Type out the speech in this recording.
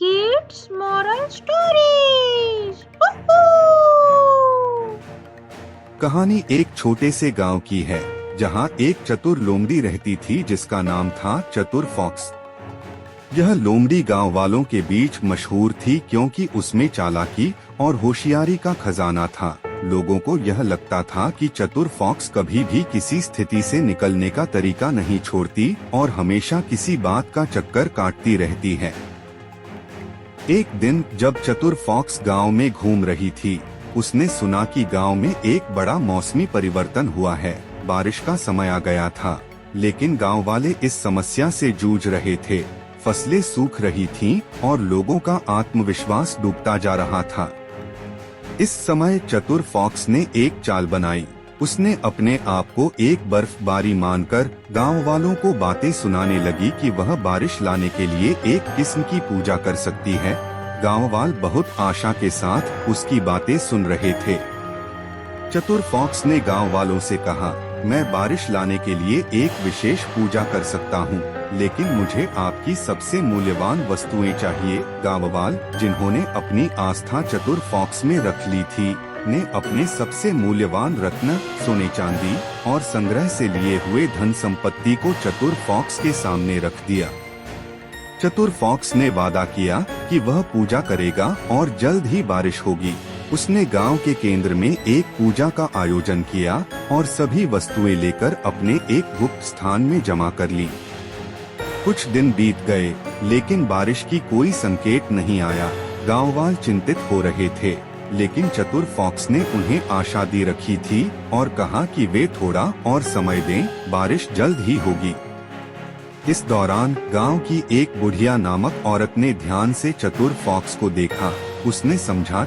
Kids Moral Stories. कहानी एक छोटे से गांव की है जहां एक चतुर लोमड़ी रहती थी जिसका नाम था चतुर फॉक्स। यह लोमड़ी गांव वालों के बीच मशहूर थी क्योंकि उसमें चालाकी और होशियारी का खजाना था। लोगों को यह लगता था कि चतुर फॉक्स कभी भी किसी स्थिति से निकलने का तरीका नहीं छोड़ती और हमेशा किसी बात का चक्कर काटती रहती है। एक दिन जब चतुर फॉक्स गांव में घूम रही थी, उसने सुना कि गांव में एक बड़ा मौसमी परिवर्तन हुआ है। बारिश का समय आ गया था, लेकिन गांव वाले इस समस्या से जूझ रहे थे। फसलें सूख रही थीं और लोगों का आत्मविश्वास डूबता जा रहा था। इस समय चतुर फॉक्स ने एक चाल बनाई। उसने अपने आप को एक बर्फबारी मानकर गांव वालों को बातें सुनाने लगी कि वह बारिश लाने के लिए एक किस्म की पूजा कर सकती है। गांव वाले बहुत आशा के साथ उसकी बातें सुन रहे थे। चतुर फॉक्स ने गांव वालों से कहा, मैं बारिश लाने के लिए एक विशेष पूजा कर सकता हूँ, लेकिन मुझे आपकी सबसे मूल्यवान वस्तुएं चाहिए। गांव वाले, जिन्होंने अपनी आस्था चतुर फॉक्स में रख ली थी, ने अपने सबसे मूल्यवान रत्न, सोने चांदी और संग्रह से लिए हुए धन संपत्ति को चतुर फॉक्स के सामने रख दिया। चतुर फॉक्स ने वादा किया कि वह पूजा करेगा और जल्द ही बारिश होगी। उसने गांव के केंद्र में एक पूजा का आयोजन किया और सभी वस्तुएं लेकर अपने एक गुप्त स्थान में जमा कर ली। कुछ दिन बीत गए, लेकिन बारिश की कोई संकेत नहीं आया। गांव वाले चिंतित हो रहे थे, लेकिन चतुर फॉक्स ने उन्हें आशा दी रखी थी और कहा कि वे थोड़ा और समय दें, बारिश जल्द ही होगी। इस दौरान गांव की एक बुढ़िया नामक औरत ने ध्यान से चतुर फॉक्स को देखा। उसने समझा